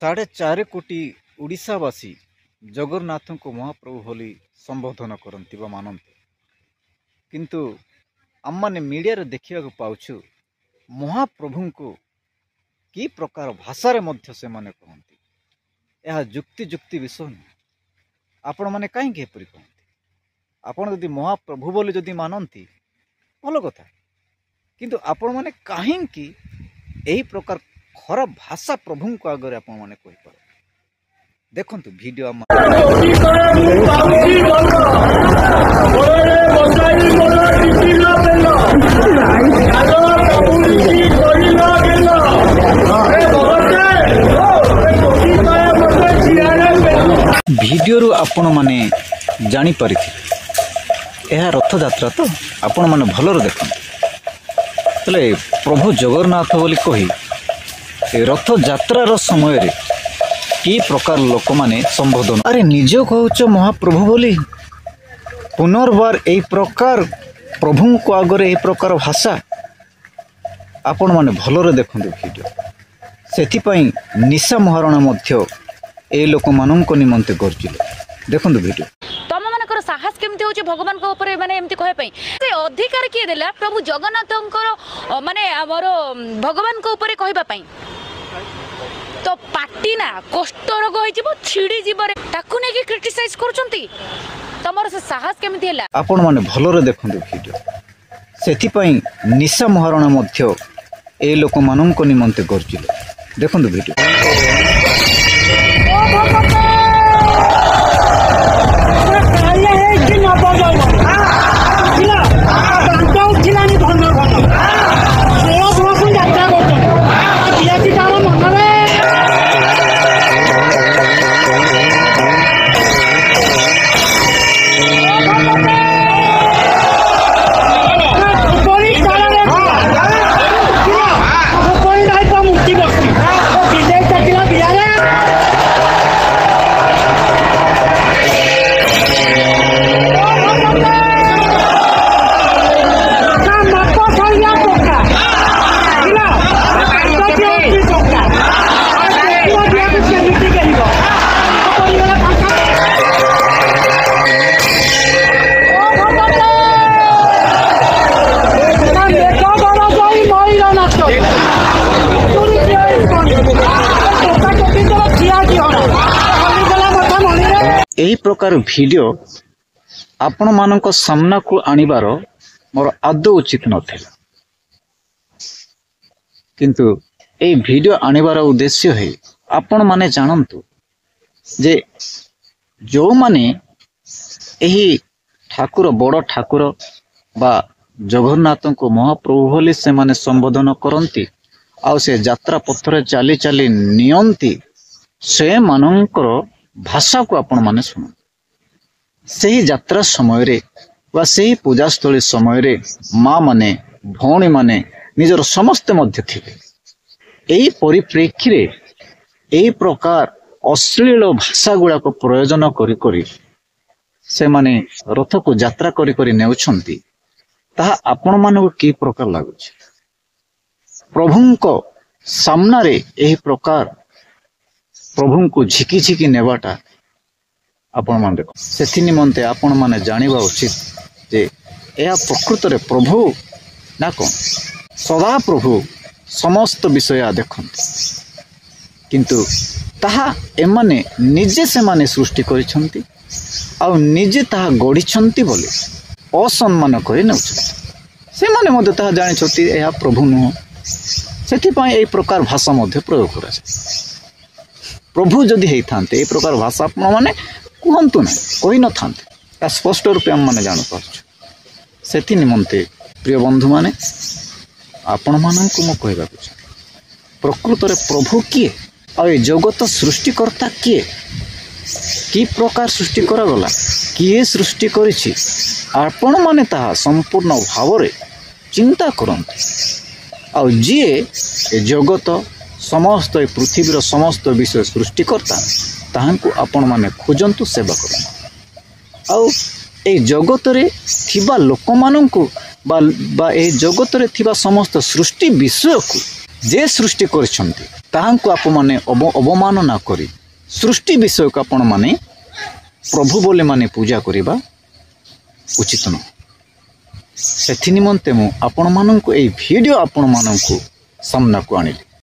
₹4.5 କୋଟି ओडिशावासी जगन्नाथ को महाप्रभु बोली संबोधन करती व मानती, किंतु आम मैंने मीडिया रे देखा पाउछु महाप्रभु को कि प्रकार भाषा मध्य से माने कहती। यह जुक्ति जुक्ति विषय नहीं। आपण मैंने कहीं कहती आपण यदि महाप्रभु बोली जदि मानती भल कथा, किंतु आपण मैंने कहीं यही प्रकार खराब भाषा प्रभु को आगे आपण मैंने कहि पार। देखंतु वीडियो वीडियो आपण माने जानी परिथि यह रथ यात्रा तो आपण माने भलर देखन तले प्रभु जगन्नाथ बोली कही रथ यात्रार समय रे कि प्रकार लोक माने संबोधन अरे निज कहूच महाप्रभु बोली पुनर्बार यही प्रकार प्रभु को आगे यही प्रकार भाषा आपण माने भलर देखंतु वीडियो सेथिपई निशा महाराणा मध्य ए लोक मानक निमंते गर्जिले देखंतु वीडियो। तम मानकर साहस केमती होची भगवान को ऊपर माने एमती कहे पई से अधिकार किए देला प्रभु जगन्नाथंकर माने हमर भगवान को ऊपर कहबा पई तो पार्टी ना कष्ट रोग होइजिबो छिड़ी जिबरे ताकू ने कि क्रिटिसाइज करचंती तमर से साहस केमती हैला आपण माने भलरे देखंतु वीडियो सेथिपई निशा महाराणा मध्य ए लोक मानक निमंते गर्जिले देखंतु वीडियो। यही प्रकार वीडियो आपण मानक सामना को आनिबार मोर आदौ उचित नथिला, किंतु ए वीडियो आनिबार उद्देश्य है आपण माने जानंतु जे जो माने एही ठाकुर बड़ ठाकुर बा जगन्नाथ को महाप्रभु बोली से माने संबोधन करंती आ से यात्रा पथरे चली चली नियंती से मानकर भाषा को आपण माने सुन से ही यात्रा समय रे वा से ही पूजास्थली समय रे माँ माने भौणी माने निजर समस्त मध्य थिले एही परिप्रेक्षी रे एही प्रकार अश्लील भाषा गुड़ा को प्रयोजन करी करी से माने रथ को यात्रा करी करी नेउछंती ताहा आपण मानक की प्रकार लागुछ प्रभुंको सामना रे एही प्रकार प्रभु को झिकी झिकी नेबाटा आपण मान देख से निमंते आपण माने जानिबा उचित जे यह प्रकृत रे प्रभु ना कौन सदा प्रभु समस्त विषय देखते किंतु ताहा एमाने निजे से माने सृष्टि करिसंती आ निजे ताहा गढ़ी बोली असम्मान करि नेउछंती से माने मते ताहा जानि छथि यह प्रभु नुह सेथिपई एही प्रकार भाषा मध्य प्रयोग करा प्रभु जदि हे थांते ए प्रकार भाषा आपण माने कहंतु ना कहि न थांते स्पष्ट रूपे हम माने जान पाछु सेथि निमंते प्रिय बंधु माने आपण माननकु मो कहबा प्रकृत रे प्रभु किए आ ए जगत सृष्टिकर्ता किए कि प्रकार सृष्टि करा गला किए सृष्टि करिछि आपण माने ताहा संपूर्ण भाव रे चिंता करंतु आ जे ए जगत समस्त पृथ्वीर समस्त विषय सृष्टिकर्ता ताहांकु आपण माने खोजंतु सेवा करंतु आउ ए जगत रे थिबा लोक मानंकु बा ए जगत रे थिबा समस्त सृष्टि विषय को जे सृष्टि करिसंती ताहांकु आपण माने अवमानना करी सृष्टि विषय को आपण माने प्रभु बोले माने पूजा करिबा उचित न। सेथि निमंते मु आपण माननकु एई वीडियो आपण माननकु सामना को आनिली।